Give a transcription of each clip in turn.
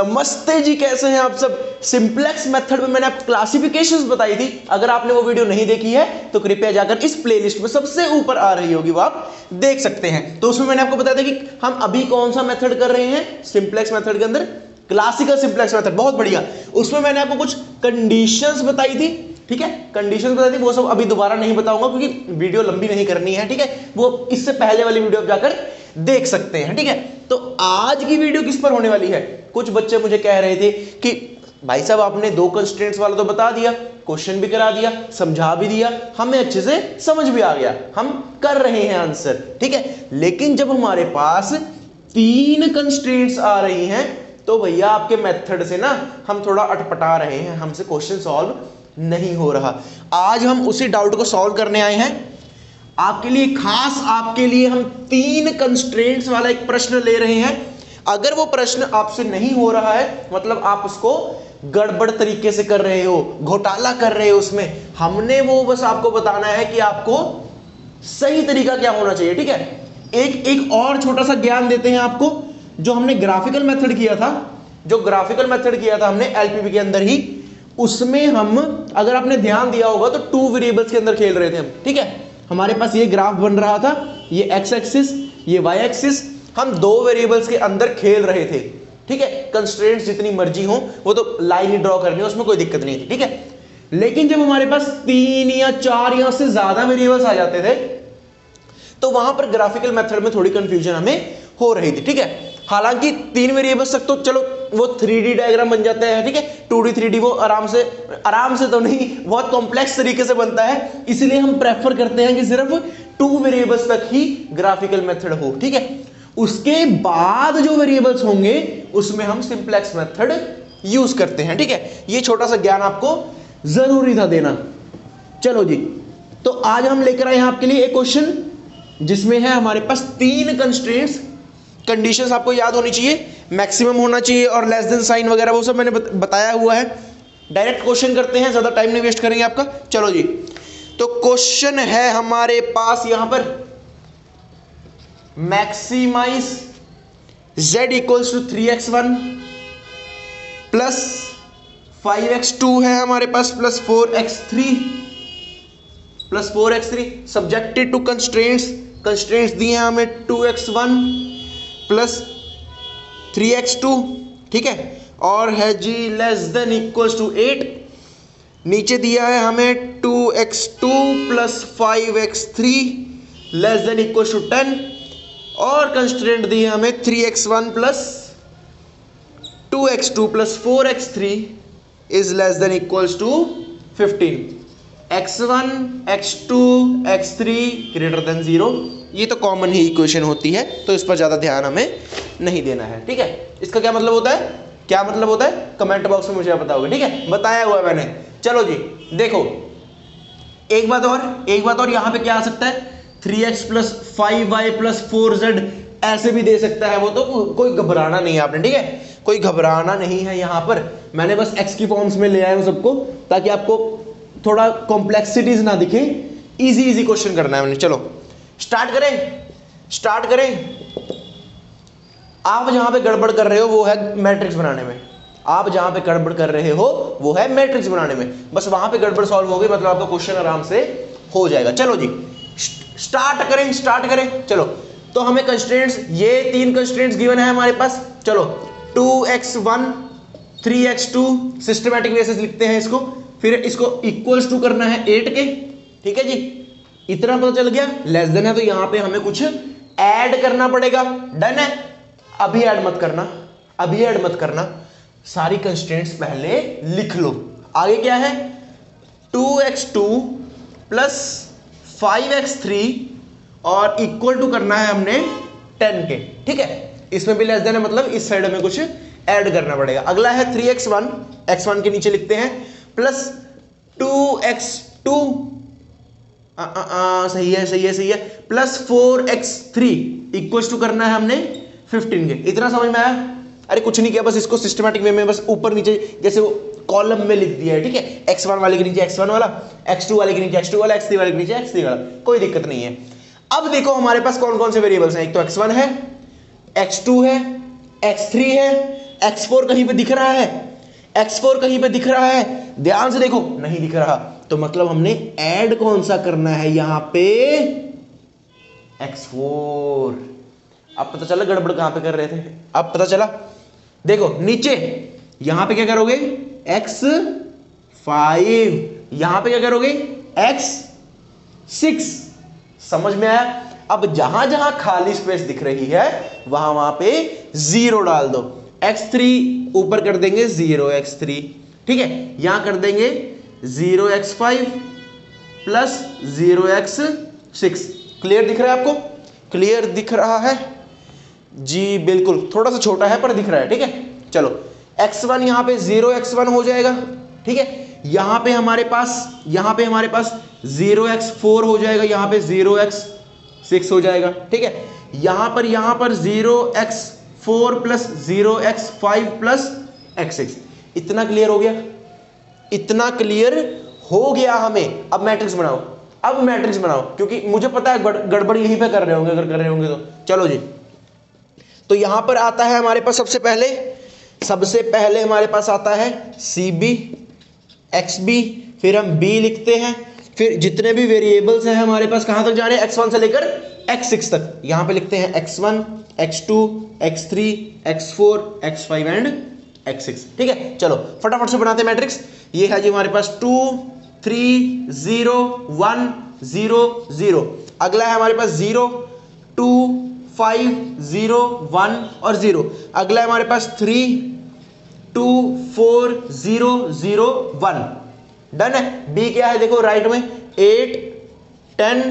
नमस्ते जी, कैसे हैं आप सब। सिंपलेक्स मेथड में मैंने आपको क्लासिफिकेशंस बताई थी। अगर आपने वो वीडियो नहीं देखी है तो कृपया जाकर इस प्लेलिस्ट में सबसे ऊपर आ रही होगी, वो आप देख सकते हैं। तो उसमें मैंने आपको बताया था कि हम अभी कौन सा मेथड कर रहे हैं सिंपलेक्स मेथड के अंदर, क्लासिकल सिंपलेक्स मेथड। बहुत बढ़िया। उसमें मैंने आपको कुछ कंडीशंस बताई थी, ठीक है, कंडीशंस बताई थी। वो सब अभी दोबारा नहीं बताऊंगा क्योंकि वीडियो लंबी नहीं करनी है, ठीक है। वो इससे पहले वाली वीडियो जाकर देख सकते हैं, ठीक है। तो आज की वीडियो किस पर होने वाली है। कुछ बच्चे मुझे कह रहे थे कि भाई साहब आपने दो कंस्ट्रेंट्स वाला तो बता दिया, क्वेश्चन भी करा दिया, समझा भी दिया, हमें अच्छे से समझ भी आ गया, हम कर रहे हैं आंसर, ठीक है। लेकिन जब हमारे पास तीन कंस्ट्रेंट्स आ रही हैं तो भैया आपके मेथड से ना हम थोड़ा अटपटा रहे हैं, हमसे क्वेश्चन सॉल्व नहीं हो रहा। आज हम उसी डाउट को सॉल्व करने आए हैं आपके लिए, खास आपके लिए हम तीन कंस्ट्रेंट्स वाला एक प्रश्न ले रहे हैं। अगर वो प्रश्न आपसे नहीं हो रहा है मतलब आप उसको गड़बड़ तरीके से कर रहे हो, घोटाला कर रहे हो उसमें, हमने वो बस आपको बताना है कि आपको सही तरीका क्या होना चाहिए, ठीक है। एक और छोटा सा ज्ञान देते हैं आपको। जो हमने ग्राफिकल मेथड किया था, जो ग्राफिकल मेथड किया था हमने एलपीवी के अंदर ही, उसमें हम, अगर आपने ध्यान दिया होगा तो टू वेरिएबल्स के अंदर खेल रहे थे हम, ठीक है। हमारे पास ये ग्राफ बन रहा था, ये एक्स एक्सिस, ये वाई एक्सिस, हम दो वेरिएबल्स के अंदर खेल रहे थे, ठीक है। कंस्ट्रेंट्स जितनी मर्जी हो वो तो लाइन ही ड्रॉ करनी है, उसमें कोई दिक्कत नहीं थी, ठीक है। लेकिन जब हमारे पास तीन या चार या उससे ज्यादा वेरिएबल्स आ जाते थे तो वहां पर ग्राफिकल मेथड में थोड़ी कंफ्यूजन हमें हो रही थी, ठीक है। हालांकि तीन वेरिएबल्स तक तो चलो वो 3D डायग्राम बन जाता है, ठीक है। 2D 3D वो आराम से तो नहीं, बहुत कॉम्प्लेक्स तरीके से बनता है, इसलिए हम प्रेफर करते हैं कि सिर्फ टू वेरिएबल्स तक ही ग्राफिकल मेथड हो, ठीक है। उसके बाद जो वेरिएबल्स होंगे उसमें हम सिंपलेक्स मेथड यूज करते हैं, ठीक है। ये छोटा सा ज्ञान आपको जरूरी था देना। चलो जी, तो आज हम लेकर आए हैं आपके लिए एक क्वेश्चन जिसमें है हमारे पास तीन कंस्ट्रेंट्स। कंडीशंस आपको याद होनी चाहिए, मैक्सिमम होना चाहिए और लेस देन साइन वगैरह वो सब मैंने बताया हुआ है। डायरेक्ट क्वेश्चन करते हैं, ज्यादा टाइम नहीं वेस्ट करेंगे आपका। चलो जी, तो क्वेश्चन है हमारे पास यहां पर, maximize z equals to 3x1 plus 5x2 है हमारे पास plus 4x3 subjected to constraints दिए हैं हमें 2x1 प्लस 3x2, ठीक है। और है जी लेस देन इक्वल्स टू 8। नीचे दिया है हमें 2x2 plus 5x3 less than equals to 10 और कंस्ट्रेंट दी है हमें 3x1 plus 2x2 plus 4x3 is less than equals to 15। x1 x2 x3 greater than 0, ये तो कॉमन ही इक्वेशन होती है तो इस पर ज्यादा ध्यान हमें नहीं देना है, ठीक है। इसका क्या मतलब होता है, क्या मतलब होता है कमेंट बॉक्स में मुझे आप बताओगे, ठीक है, बताया हुआ है मैंने। चलो जी देखो, एक बात और यहां पे क्या आ सकता है, 3x plus 5y plus 4z ऐसे भी दे सकता है वो, तो कोई घबराना नहीं है आपने, ठीक है, कोई घबराना नहीं है। यहां पर मैंने बस x की फॉर्म्स में ले आया हूं सबको ताकि आपको थोड़ा कॉम्प्लेक्सिटीज ना दिखे, इजी क्वेश्चन करना है मैंने। चलो स्टार्ट करें। आप जहां पे गड़बड़ कर रहे हो वो है मैट्रिक्स बनाने में, बस वहां पे गड़बड़ सॉल्व हो गई मतलब आपका क्वेश्चन आराम से हो जाएगा। चलो जी स्टार्ट करें। चलो तो हमें कंस्ट्रेंट्स, ये तीन कंस्ट्रेंट्स गिवन है हमारे पास। चलो 2x1 3x2 सिस्टमैटिक वे से लिखते हैं इसको, फिर इसको इक्वल्स टू करना है 8 के, ठीक है जी, इतना पता चल गया। लेस देन है तो यहां पे हमें कुछ ऐड करना पड़ेगा, डन है। अभी ऐड मत करना, सारी कंस्ट्रेंट्स पहले लिख लो। आगे क्या है, 2x2 प्लस 5x3 और इक्वल टू करना है हमने 10 के, ठीक है। इसमें भी लेस देन है मतलब इस साइड में कुछ ऐड करना पड़ेगा। अगला है 3x1, x1 के नीचे लिखते हैं, प्लस 2x2 सही है प्लस 4x3 इक्वल टू करना है हमने 15 के। इतना समझ में आया? अरे कुछ नहीं किया, बस इसको सिस्टमैटिक वे में बस ऊपर नीचे जैसे वो कॉलम में लिख दिया है, ठीक है। x1 वाले के नीचे x1 वाला, x2 वाले के नीचे x2 वाला, x3 वाले के नीचे x3 वाला, कोई दिक्कत नहीं है। अब देखो हमारे पास कौन कौन से वेरिएबल्स हैं, एक तो x1 है, x2 है, x3 है, x4 कहीं पे दिख रहा है? x4 कहीं पे दिख रहा है? ध्यान से देखो, नहीं दिख रहा, तो मतलब हमने ऐड कौन सा करना है यहां पे? x4। अब पता चला गड़बड़ कहां पे कर रहे थे, अब पता चला। देखो नीचे यहां पे क्या करोगे? x5, यहां पे क्या करोगे? x6। समझ में आया? अब जहां जहां खाली स्पेस दिख रही है वहां वहां पे 0 डाल दो। x3 ऊपर कर देंगे 0x3, ठीक है, यहां कर देंगे 0x5 प्लस 0x6। क्लियर दिख रहा है आपको? क्लियर दिख रहा है जी? बिल्कुल, थोड़ा सा छोटा है पर दिख रहा है, ठीक है। चलो x1 यहां पे 0x1 हो जाएगा, ठीक है। यहां पे हमारे पास 0x4 हो जाएगा, यहां पे 0x6 हो जाएगा, ठीक है। यहां पर 0x4 plus 0x5 plus x6। इतना क्लियर हो गया? इतना क्लियर हो गया हमें। अब मैट्रिक्स बनाओ, क्योंकि मुझे पता है गड़बड़ यहीं पे कर रहे होंगे, अगर कर रहे होंगे तो। चलो जी, तो यहां पर आता है हमारे पास सबसे पहले हमारे पास आता है CB XB, फिर हम B लिखते हैं, फिर जितने भी वेरिएबल्स हैं हमारे पास कहां तक जा रहे हैं? x1 से लेकर x6 तक। यहां पे लिखते हैं x1 x2 x3 x4 x5 and x6, ठीक है। चलो फटाफट से बनाते हैं मैट्रिक्स। ये है जी हमारे पास 2 3 0 1 0 0। अगला है हमारे पास 0 2 5 0 1 और 0। अगला है हमारे पास 3 2 4 0 0 1। डन है। B क्या है? देखो राइट में 8 10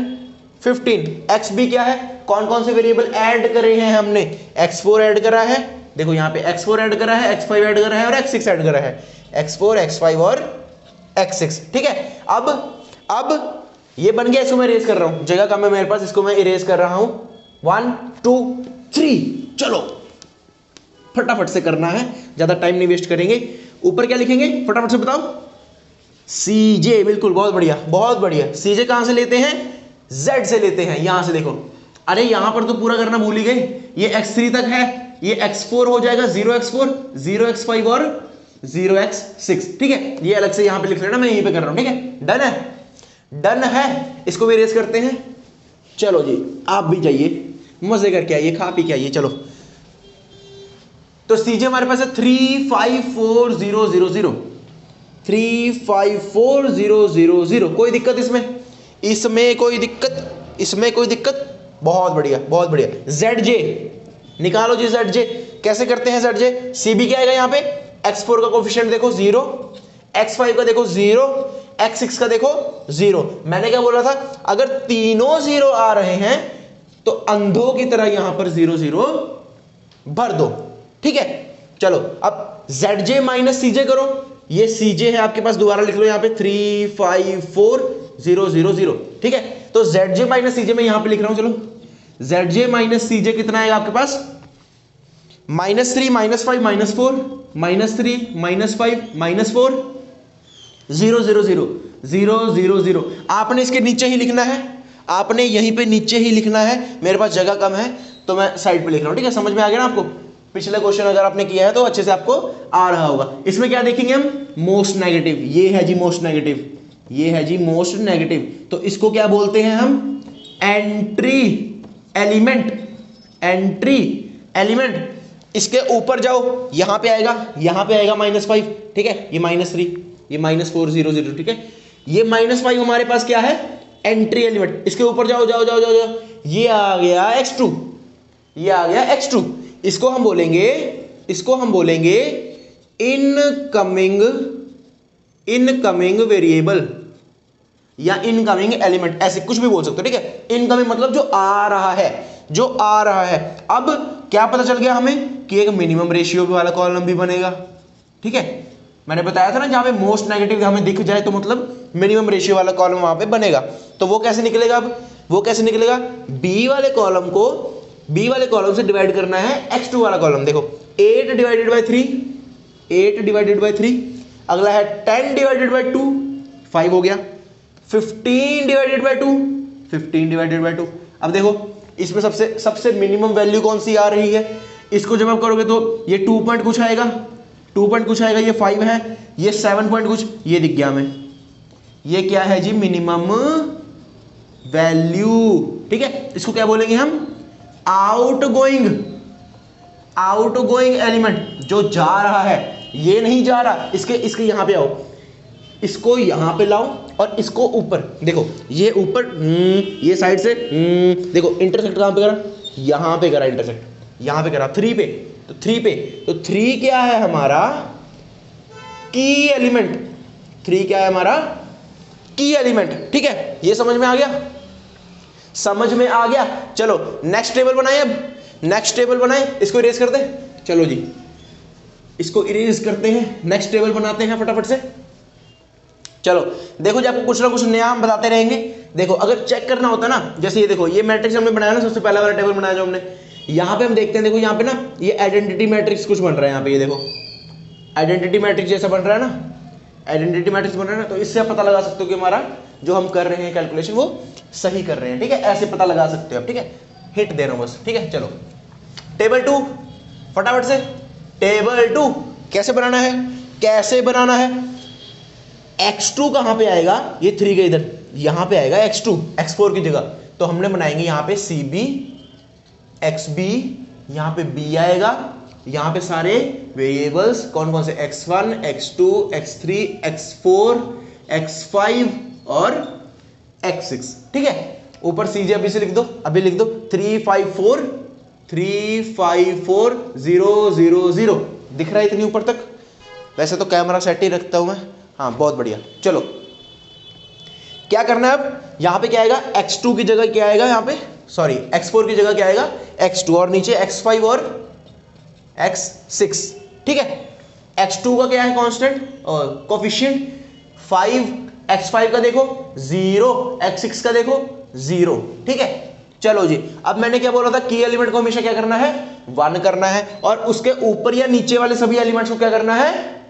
15। XB क्या है? कौन कौन से वेरिएबल ऐड करे हैं हमने? x4 ऐड करा है, देखो यहां पे x4 ऐड करा है, x5 ऐड करा है और x6 ऐड करा है। x4 x5 और x6, ठीक है। अब ये बन गया, इसको मैं इरेज कर रहा हूं, जगह कम है मेरे पास, इसको मैं इरेज कर रहा हूं। 1 2 3। चलो फटाफट से करना है, ज्यादा टाइम नहीं वेस्ट करेंगे। ऊपर क्या लिखेंगे फटाफट से बताओ? CJ। बिल्कुल, बहुत बढ़िया बहुत बढ़िया। CJ कहां से लेते हैं? Z से लेते हैं। यहां से देखो, अरे यहां पर तो पूरा करना भूल ही गए। ये x3 तक है, ये x4 हो जाएगा 0x4 0x5 और 0x6, ठीक है। ये अलग से यहां पे लिख लेना, मैं यहीं पे कर रहा हूं, ठीक है। डन है? डन है। इसको भी इरेज करते हैं। चलो जी, आप भी जाइए, मजे करके आइए, खा पी के आइए। चलो, तो CJ हमारे पास है 3 5 4 0 0 0। 3 5 4 0 0 0। कोई दिक्कत इसमें कोई दिक्कत? बहुत बढ़िया बहुत बढ़िया। ZJ निकालो जी। ZJ कैसे करते हैं? ZJ CB क्या आएगा यहाँ पे? x4 का कोफिशिएंट देखो 0, x5 का देखो 0, x6 का देखो 0। मैंने क्या बोला था? अगर तीनों 0 आ रहे हैं तो अंधों की तरह यहां पर 0 0 भर दो, ठीक है। चलो अब ZJ माइनस CJ करो। ये CJ है आपके पास, दोबारा लिख लो यहां पे 3 5 4 0 0 0, ठीक है। तो ZJ माइनस CJ मैं यहां पे लिख रहा हूं। चलो ZJ माइनस CJ कितना आएगा आपके पास? -3 -5 -4 -3 -5 -4 0 0 0 0 0 0। आपने इसके नीचे ही लिखना है, आपने यहीं पे नीचे ही लिखना है। मेरे पास जगह कम है तो मैं साइड पे लिख रहा हूं, ठीक है। समझ में आ गया ना आपको? पिछला क्वेश्चन अगर आपने किया है तो अच्छे से आपको आ रहा होगा। इसमें क्या देखेंगे हम? Most negative. ये है जी मोस्ट नेगेटिव, ये है जी मोस्ट नेगेटिव। तो इसको क्या बोलते हैं हम? Entry element. Entry element. इसके ऊपर जाओ, यहां पे आएगा -5, ठीक है। ये -3, ये -4 0 0, ठीक है। ये -5 हमारे पास क्या है? Entry element. इसके ऊपर जाओ जाओ जाओ जाओ जाओ, ये आ गया x2, ये आ गया x2। इसको हम बोलेंगे इनकमिंग वेरिएबल या इनकमिंग एलिमेंट, ऐसे कुछ भी बोल सकते हो, ठीक है। इनकमिंग मतलब जो आ रहा है, अब क्या पता चल गया हमें कि एक मिनिमम रेशियो वाला कॉलम भी बनेगा, ठीक है। मैंने बताया था ना, जहां पे मोस्ट नेगेटिव हमें दिख जाए तो मतलब मिनिमम रेशियो वाला कॉलम वहां पे बनेगा। तो वो कैसे निकलेगा? अब वो कैसे निकलेगा? बी वाले कॉलम से डिवाइड करना है x2 वाला कॉलम। देखो 8 डिवाइडेड बाय 3, अगला है 10 डिवाइडेड बाय 2, 5 हो गया। 15 डिवाइडेड बाय 2। अब देखो इसमें सबसे मिनिमम वैल्यू कौन सी आ रही है? इसको जब आप करोगे तो ये 2 पॉइंट कुछ आएगा, 2 पॉइंट कुछ आएगा, ये 5 है, ये 7 पॉइंट कुछ, ये दिख गया हमें। ये क्या है जी? Minimum value. ठीक है, इसको क्या बोलेंगे हम? आउटगोइंग एलिमेंट, जो जा रहा है, ये नहीं जा रहा। इसके यहां पे आओ, इसको यहां पे लाओ और इसको ऊपर देखो, ये ऊपर ये साइड से देखो इंटरसेक्ट कहां पे करा? यहां पे करा इंटरसेक्ट, यहां पे करा 3 पे, तो 3 पे, तो 3 क्या है हमारा? की एलिमेंट। 3 क्या है हमारा? की एलिमेंट। ठीक है, ये समझ में आ गया? समझ में आ गया। चलो नेक्स्ट टेबल बनाए, अब नेक्स्ट टेबल बनाए, इसको इरेज कर दे। चलो जी, इसको इरेज करते हैं, नेक्स्ट टेबल बनाते हैं फटाफट से। चलो देखो जी, आपको कुछ ना कुछ नया हम बताते रहेंगे। देखो अगर चेक करना होता ना, जैसे ये देखो, ये मैट्रिक्स हमने बनाया ना, सबसे पहला वाला टेबल बनाया जो हमने, यहाँ पे हम देखते हैं, देखो यहाँ पे ना ये आइडेंटिटी मैट्रिक्स कुछ बन रहा है। यहाँ पे ये देखो आइडेंटिटी मैट्रिक्स जैसा बन रहा है ना, आइडेंटिटी मैट्रिक्स बन रहा है ना, तो इससे आप पता लगा सकते हो कि हमारा जो हम कर रहे हैं कैलकुलेशन वो सही कर रहे हैं। ठीक है, ऐसे पता लगा सकते हो आप। ठीक है, हिट दे रहा हूँ बस। ठीक है, चलो टेबल 2 फटाफट से। टेबल 2 कैसे बनाना है? कैसे बनाना है? x2 कहां पे आएगा? ये 3 के इधर, यहां पे आएगा x2, x4 की जगह। तो हमने बनाएंगे यहां पे cb, xb, यहां पे b आएगा, यहां पे सारे वेरिएबल्स कौन कौन से? x1, x2, x3, x4, x5 और x6। ठीक है, ऊपर cj अभी से लिख दो, अभी लिख दो 3 5 4 3 5 4 0 0 0। दिख रहा है इतनी ऊपर तक? वैसे तो कैमरा सेट ही रखता हूं मैं। हाँ बहुत बढ़िया। चलो क्या करना है अब? यहां पे क्या आएगा? x2 की जगह क्या आएगा? यहां पे सॉरी x4 की जगह क्या आएगा? x2, और नीचे x5 और x6। ठीक है, x2 का क्या है? कांस्टेंट और कोफिशिएंट 5, x5 का देखो 0, x6 का देखो 0। ठीक है, चलो जी, अब मैंने क्या बोला था? की एलिमेंट को हमेशा क्या करना है? 1 करना है, और उसके ऊपर या नीचे वाले सभी एलिमेंट्स को क्या करना है?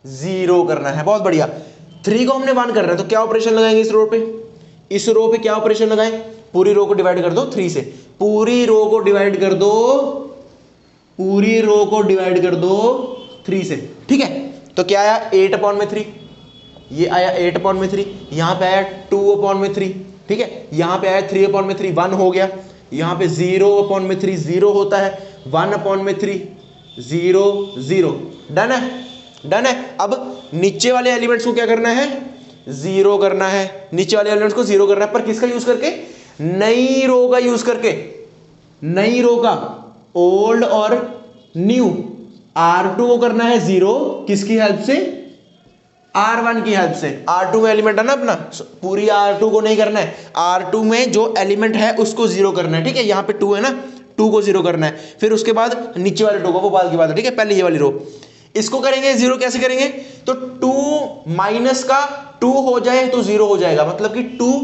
0 करना है। बहुत बढ़िया। 3 को हमने 1 कर रहे हैं, तो क्या ऑपरेशन लगाएंगे इस रो पे? इस रो पे क्या ऑपरेशन लगाएं? पूरी रो को डिवाइड कर दो 3 से, पूरी रो को डिवाइड कर दो, पूरी रो को डिवाइड कर दो 3 से। ठीक है, तो क्या आया? 8/3, ये आया 8/3, यहां पे आया 2/3। ठीक है, यहां पे आया 3/3, 1 हो गया। यहां पे 0/3, 0 होता है, 1/3, 0 0। डन है, डन है। अब नीचे वाले एलिमेंट्स को क्या करना है? 0 करना है, नीचे वाले एलिमेंट्स को 0 करना है, पर किसका यूज करके? नई रो का यूज करके, नई रो का, ओल्ड और न्यू। R2 को करना है 0, किसकी हेल्प से? R1 की हेल्प से। R2 में एलिमेंट है ना अपना, पूरी R2 को नहीं करना है, R2 में जो एलिमेंट है उसको 0 करना है। ठीक है, यहां पे 2 है ना, 2 को 0 करना है, फिर उसके बाद नीचे वाले 2 को, वो बाद की बात है। ठीक है, पहले ये वाली रो, इसको करेंगे 0। कैसे करेंगे? तो 2 माइनस का 2 हो जाए तो 0 हो जाएगा, मतलब कि 2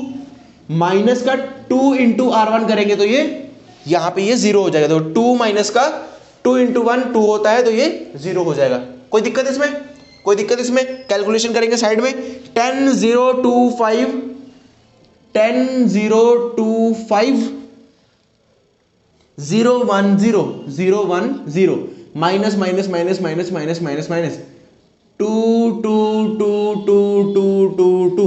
माइनस का 2 इंटू R1 करेंगे तो ये यहां पे ये 0 हो जाएगा। तो 2 माइनस का 2 इंटू 1 2 होता है, तो ये 0 हो जाएगा। कोई दिक्कत इसमें? कोई दिक्कत इसमें? कैलकुलेशन करेंगे साइड में। 10 0 2 5 10 0 2 5 0 1 0 0 1 0, minus minus minus minus minus minus minus 2 2 2 2 2 2 2।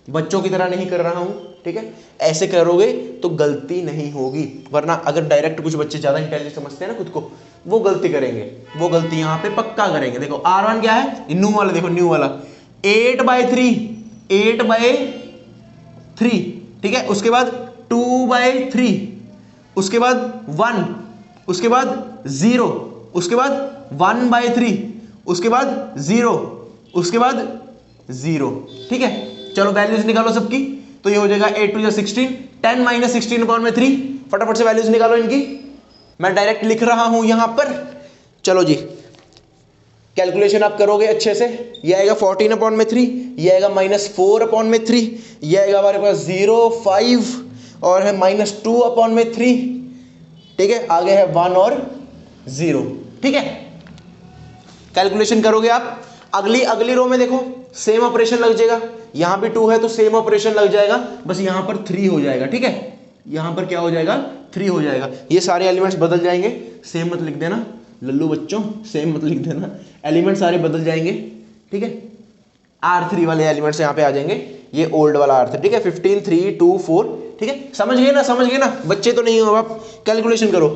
बच्चों की तरह नहीं कर रहा हूं, ठीक है? ऐसे करोगे तो गलती नहीं होगी, वरना अगर डायरेक्ट कुछ बच्चे ज्यादा इंटेलिजेंट समझते हैं ना खुद को, वो गलती करेंगे, वो गलती यहां पे पक्का करेंगे। देखो R1 क्या है? न्यू वाला, देखो न्यू वाला 8/3, 8/3। ठीक है, उसके बाद 2/3, उसके बाद 1, उसके बाद 0, उसके बाद 1/3, उसके बाद 0, उसके बाद 0। ठीक है, चलो वैल्यूज निकालो सबकी। तो ये हो जाएगा 8 2 16, 10 माइनस 16/3। फटाफट से वैल्यूज निकालो इनकी, मैं डायरेक्ट लिख रहा हूं यहां पर। चलो जी, कैलकुलेशन आप करोगे अच्छे से। ये आएगा 14/3, ये आएगा -4/3, ये आएगा हमारे पास 0 5 और है -2/3। ठीक है, आगे है 1 और 0। ठीक है, कैलकुलेशन करोगे आप। अगली रो में देखो सेम ऑपरेशन लग जाएगा, यहां भी 2 है तो सेम ऑपरेशन लग जाएगा, बस यहां पर 3 हो जाएगा। ठीक है, यहाँ पर क्या हो जाएगा 3 हो जाएगा। ये सारे एलिमेंट्स बदल जाएंगे, सेम मत लिख देना लल्लू बच्चों, सेम मत लिख देना, एलिमेंट सारे बदल जाएंगे, ठीक है। R3 वाले एलिमेंट्स यहाँ पे आ जाएंगे, ये ओल्ड वाला R3, ठीक है। 15 3 2 4, ठीक है। समझ गए ना, समझ गए ना बच्चे? तो नहीं हो, आप कैलकुलेशन करो।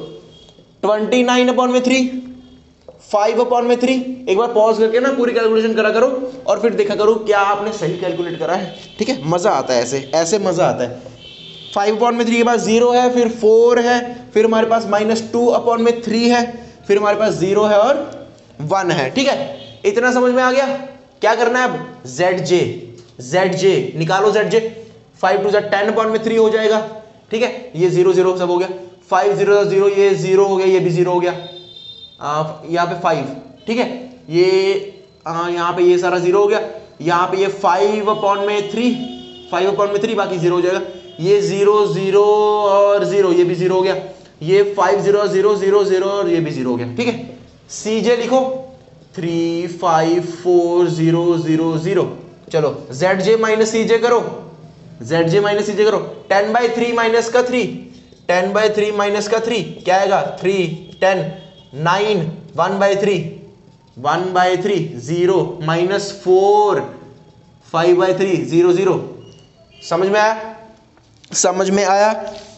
29/3, 5/3, एक बार पॉज करके ना पूरी कैलकुलेशन करा करो और फिर देखा करो क्या आपने सही कैलकुलेट करा है, ठीक है। मजा आता है ऐसे, ऐसे मजा आता है। 5/3 के पास 0 है, फिर 4 है, फिर हमारे पास -2/3 है, फिर हमारे पास 0 है और 1 है, ठीक है। इतना समझ में आ गया? क्या करना है अब? ZJ निकालो, ZJ 5 2 10/3 हो जाएगा, ठीक है। ये 0 0 सब हो गया, 5 0 0, ये 0 हो गया, ये भी 0 हो गया, यहाँ पे 5, ठीक है। ये यहाँ पे ये सारा 0 हो गया, यहाँ पे ये 5/3 बाकी 0 हो जाएगा, ये 0 0 और 0, ये भी 0 हो गया, ये 5 0 0 0 0 और ये भी 0 हो गया, ठीक है। CJ लिखो 3 5 4 0 0 0। चलो ZJ माइनस CJ करो, ZJ माइनस CJ करो। 10/3 माइनस का 3, 10/3 माइनस का 3 क्या आएगा? 3 10 9 1/3 1/3 0 -4 5/3 0 0। समझ में आया? समझ में आया?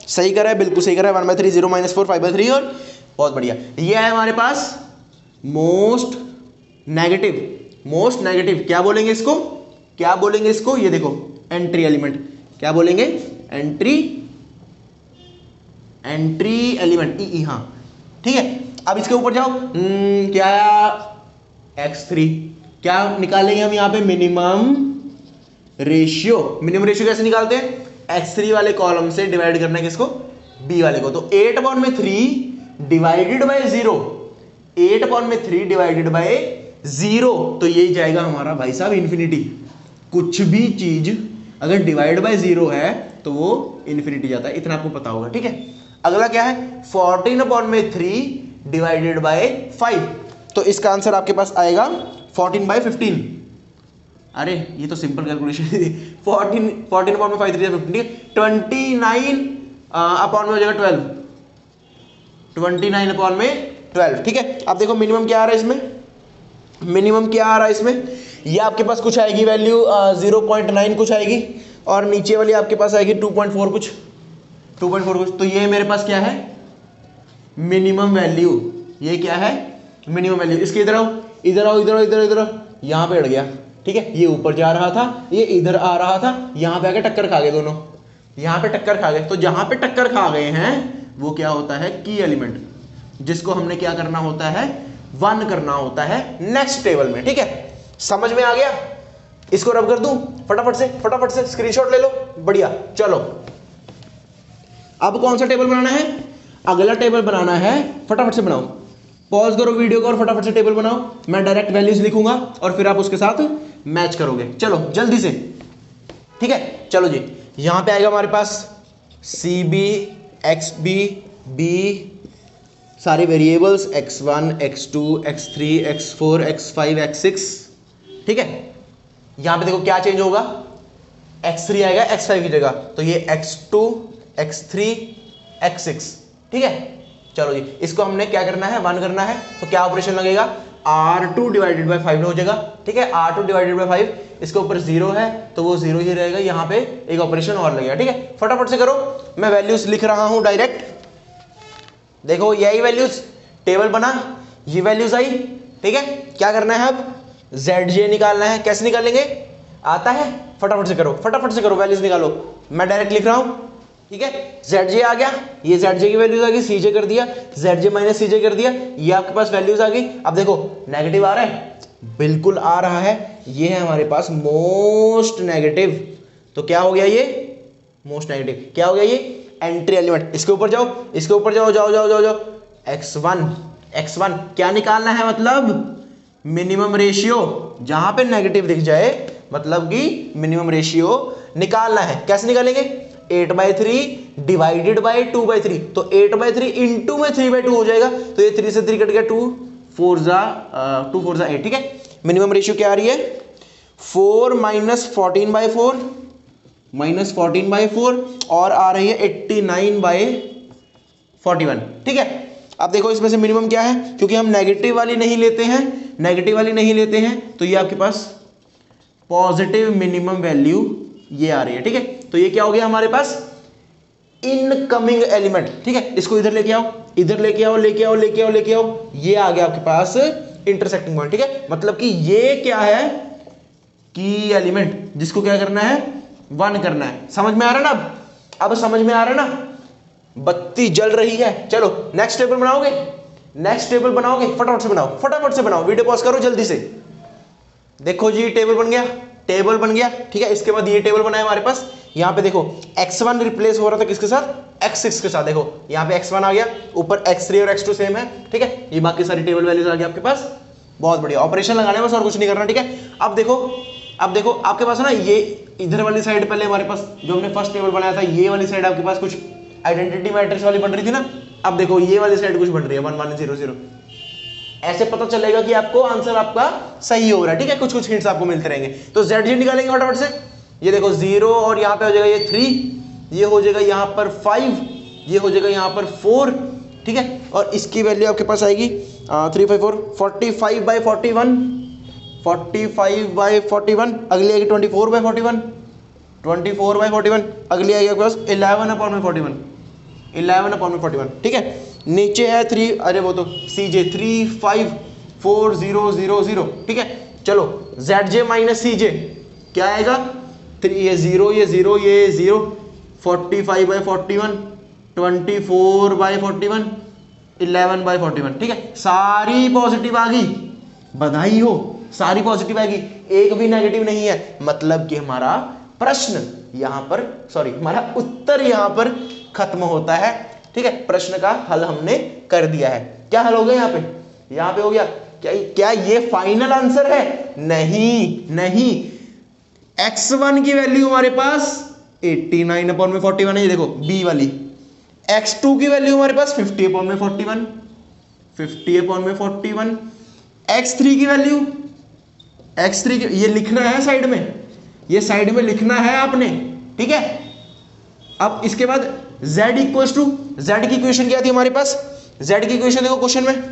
सही करा है, बिल्कुल सही करा है। 1/3 0 -4 5/3 और बहुत बढ़िया। ये है हमारे पास मोस्ट नेगेटिव। क्या बोलेंगे इसको? क्या बोलेंगे इसको? ये देखो एंट्री एलिमेंट, क्या बोलेंगे? एंट्री एलिमेंट, ई, हाँ, ठीक है। अब इसके ऊपर जाओ, क्या x3, क्या निकालेंगे हम यहाँ पे? Minimum ratio. मिनिमम रेशियो कैसे निकालते हैं? x3 वाले कॉलम से डिवाइड करना है किसको? b वाले को। तो 8/3 डिवाइडेड बाय 0, 8/3 डिवाइडेड बाय 0, तो यही जाएगा हमारा भाई साहब इन्फिनिटी। कुछ भी चीज अगर डिवाइड बाय 0 है तो वो इन्फिनिटी जाता है, इतना आपको पता होगा, ठीक है। अगला क्या है? 14/3 डिवाइडेड बाय 5, तो इसका आंसर आपके पास आएगा 14/15। अरे ये तो सिंपल कैलकुलेशन है। 14/5 3 15, 29 अपॉन में हो जाएगा 12, 29/12, ठीक है। अब देखो मिनिमम क्या आ रहा है इसमें, मिनिमम क्या आ रहा है इसमें? ये आपके पास कुछ आएगी वैल्यू 0.9 कुछ आएगी, और नीचे वाली आपके पास आएगी 2.4 कुछ, 2.4 कुछ। तो ये मेरे पास क्या है? Minimum value. ये क्या है? Minimum value. इसके इधर आओ, इधर आओ, इधर आओ, इधर इधर, यहाँ पे अड़ गया, ठीक है। ये ऊपर जा रहा था, ये इधर आ रहा था, यहाँ पे आके टक्कर खा गए दोनों, यहाँ पे टक्कर खा गए। तो जहां पे टक्कर खा गए हैं वो क्या होता है? की एलिमेंट, जिसको हमने क्या करना होता है? 1 करना होता है नेक्स्ट टेबल में, ठीक है। समझ में आ गया? इसको रब कर दूं फटाफट से स्क्रीनशॉट ले लो, बढ़िया। चलो अब कौन सा टेबल बनाना है? अगला टेबल बनाना है, फटाफट से बनाओ, पॉज करो वीडियो को और फटाफट से टेबल बनाओ। मैं डायरेक्ट वैल्यूज लिखूंगा और फिर आप उसके साथ मैच करोगे। चलो जल्दी से, ठीक है। चलो जी, यहां पे आएगा हमारे पास CB XB B, सारे variables x1 x2 x3 x4 x5 x6, ठीक है। यहां पे देखो क्या चेंज होगा, x3 आएगा x5 की जगह, तो ये x2 x3 x6, ठीक है। चलो जी, इसको हमने क्या करना है? 1 करना है, तो क्या ऑपरेशन लगेगा? R2 डिवाइडेड बाय 5 हो जाएगा, ठीक है। R2 डिवाइडेड बाय 5, इसके ऊपर 0 है तो वो 0 ही रहेगा, यहाँ पे एक ऑपरेशन और लगेगा, ठीक है। फटाफट से करो, मैं वैल्यूज लिख रहा हूं डायरेक्ट। देखो यही वैल्यूज, टेबल बना, ये वैल्यूज आई, ठीक है। क्या करना है अब? ZJ निकालना है। कैसे निकालेंगे? आता है? फटाफट से करो, वैल्यूज निकालो। मैं डायरेक्ट लिख रहा हूं, ठीक है। ZJ आ गया, ये ZJ की वैल्यूज आ गई, CJ कर दिया, ZJ माइनस CJ कर दिया, ये आपके पास वैल्यूज आ गई। अब देखो नेगेटिव आ रहा है, बिल्कुल आ रहा है, ये है हमारे पास मोस्ट नेगेटिव। तो क्या हो गया? ये मोस्ट नेगेटिव क्या हो गया? ये एंट्री एलिमेंट। इसके ऊपर जाओ, जाओ। x1 क्या निकालना है? मतलब मिनिमम रेशियो, जहां पे नेगेटिव दिख जाए मतलब कि मिनिमम रेशियो निकालना है। कैसे निकालेंगे? 8/3 डिवाइडेड बाय 2/3, तो 8/3 इंटू में 3/2 हो जाएगा, तो ये 3 से 3 कट गया, 2 4 जा 8, ठीक है। मिनिमम रेशियो क्या आ रही है? 4 - 14/4 -14/4 और आ रही है 89/41। ठीक है, अब देखो इसमें से मिनिमम क्या है, क्योंकि हम नेगेटिव वाली नहीं लेते हैं, तो ये आपके पास पॉजिटिव मिनिमम वैल्यू ये आ रही है। ठीक है, तो ये क्या हो गया हमारे पास, इनकमिंग एलिमेंट। ठीक है, इसको इधर लेके आओ, ये आ गया आपके पास इंटरसेक्टिंग पॉइंट। ठीक है, मतलब कि ये क्या है, की एलिमेंट जिसको क्या करना है, 1 करना है। समझ में आ रहा है ना, अब समझ में आ रहा है ना, बत्ती जल रही है। चलो नेक्स्ट टेबल बनाओगे, फटाफट से बनाओ, वीडियो पॉज करो जल्दी से। देखो जी टेबल बन गया। ठीक है, इसके बाद ये टेबल बना है हमारे पास। यहाँ पे देखो x1 रिप्लेस हो रहा था किसके साथ, x6 के साथ। देखो यहाँ पे x1 आ गया, ऊपर x3 और x2 सेम है। ठीक है, ये बाकी सारी टेबल वैल्यूज आ गई आपके पास। बहुत बढ़िया, ऑपरेशन लगाने बस और कुछ नहीं करना। ठीक है, अब देखो आपके पास ना, ये इधर वाली साइड पहले हमारे पास जो हमने फर्स्ट टेबल बनाया था, ये वाली साइड आपके पास कुछ आइडेंटिटी मैट्रिक्स वाली बन रही थी ना। अब देखो ये वाली साइड कुछ बन रही है 1 1 0 0। ऐसे पता चलेगा कि आपको आंसर आपका सही हो रहा है। ठीक है, कुछ हिंट्स आपको मिलते रहेंगे। तो ZG निकालेंगे फटाफट से। ये देखो 0 और यहाँ पे हो जाएगा ये 3, ये हो जाएगा यहाँ पर 5, ये हो जाएगा यहाँ पर 4। ठीक है, और इसकी वैल्यू आपके पास आएगी 3 5 4 45/41, 45/41। अगली आएगी 24/41, 24/41। अगली आएगी आपके पास 11/41, 11/41। ठीक है, नीचे है 3, अरे वो तो CJ 3 5 4 0 0 0। ठीक है, चलो ZJ - CJ क्या आएगा, 3 ये 0 ये 0 ये 0, 45/41, 24/41, 11/41। ठीक है, सारी पॉजिटिव आ गई, बधाई हो, सारी पॉजिटिव आएगी, एक भी नेगेटिव नहीं है। मतलब कि हमारा प्रश्न यहां पर, हमारा उत्तर यहां पर खत्म होता है। ठीक है, प्रश्न का हल हमने कर दिया है। क्या हल हो गया यहाँ पे हो गया। क्या ये फाइनल आंसर है? नहीं, x1 की वैल्यू हमारे पास 89/41 है, ये देखो बी वाली। x2 की वैल्यू हमारे पास 50/41, 50/41। x3 की वैल्यू, x3 की ये लिखना है साइड में, ये साइड में लिखना है आपने। ठीक है, अब इसके बाद z इक्वल टू, z की इक्वेशन क्या थी हमारे पास, z की इक्वेशन देखो क्वेश्चन में,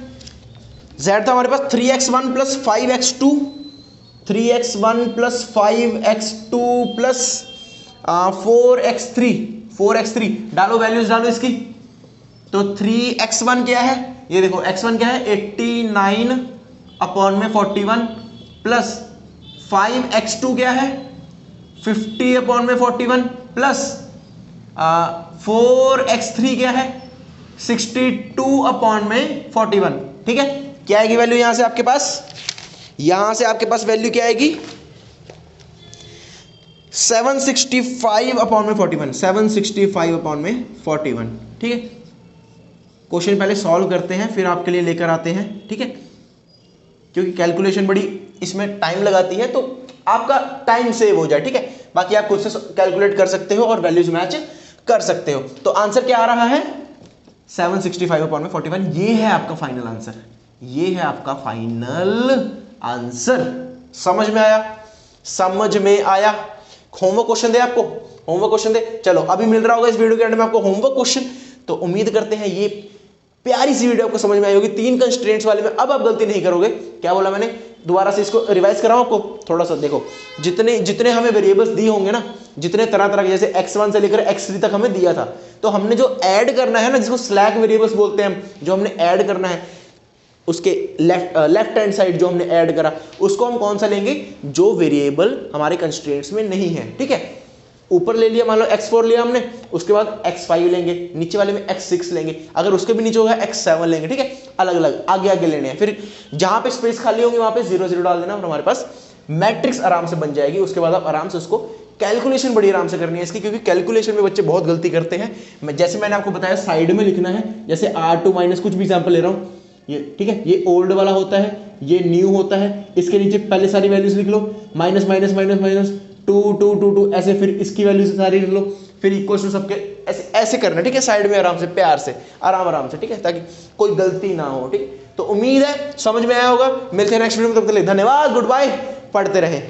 z था हमारे पास 3x1 + 5x2, 3x1 + 5x2 + 4x3 डालो, वैल्यूज डालो इसकी। तो 3x1 क्या है, ये देखो x1 क्या है 89/41 प्लस 5x2 क्या है 50/41 प्लस 4x3 क्या है 62/41। ठीक है, क्या आएगी वैल्यू यहां से आपके पास, वैल्यू क्या आएगी 765/41, 765/41। ठीक है, क्वेश्चन पहले सॉल्व करते हैं फिर आपके लिए लेकर आते हैं। ठीक है, क्योंकि कैलकुलेशन बड़ी इसमें टाइम लगाती है, तो आपका टाइम सेव हो जाए। ठीक है, बाकी आप खुद से कैलकुलेट कर सकते हो और वैल्यूज मैच कर सकते हो। तो आंसर क्या आ रहा है 765/41। ये है आपका फाइनल आंसर। समझ में आया। होमवर्क क्वेश्चन दे आपको, चलो अभी मिल रहा होगा इस वीडियो के एंड में आपको होमवर्क क्वेश्चन। तो उम्मीद करते हैं ये प्यारी सी वीडियो आपको समझ में आई होगी। 3 कंस्ट्रेंट्स वाले में अब आप गलती नहीं करोगे। क्या बोला मैंने, दोबारा से इसको रिवाइज कराऊं आपको थोड़ा सा। देखो जितने हमें वेरिएबल्स दिए होंगे ना, जितने तरह के, जैसे x1 से लेकर x3 तक हमें दिया था, तो हमने जो ऐड करना है ना, जिसको स्लैक वेरिएबल्स बोलते हैं, जो हमने ऐड करना है उसके लेफ्ट हैंड साइड जो हमने ऐड करा, उसको हम कौन सा लेंगे, जो वेरिएबल हमारे कंस्ट्रेंट्स में नहीं है। ठीक है, ऊपर ले लिया मान लो x4 लिया हमने, उसके बाद x5 लेंगे, नीचे वाले में x6 लेंगे, अगर उसके भी नीचे होगा x7 लेंगे। ठीक है, अलग अलग आगे लेने हैं। फिर जहां पे स्पेस खाली होंगी वहां पे 0 0 डाल देना और हमारे पास मैट्रिक्स आराम से बन जाएगी। उसके बाद आप आराम से उसको कैलकुलेशन बड़ी आराम से करनी है इसकी, क्योंकि कैलकुलेशन में बच्चे बहुत गलती करते हैं। जैसे मैंने आपको बताया साइड में लिखना है, जैसे R2 माइनस कुछ भी एग्जाम्पल ले रहा हूं ये। ठीक है, ये ओल्ड वाला होता है, ये न्यू होता है, इसके नीचे पहले सारी वैल्यूज लिख लो, माइनस माइनस माइनस माइनस 2 2 2 2 ऐसे, फिर इसकी वैल्यू सारी लिख लो, फिर इक्वल टू सबके ऐसे करना। ठीक है, साइड में आराम से, प्यार से, आराम से। ठीक है, ताकि कोई गलती ना हो। ठीक, तो उम्मीद है समझ में आया होगा। मिलते हैं नेक्स्ट वीडियो में, तब तक के लिए धन्यवाद, गुड बाय, पढ़ते रहें।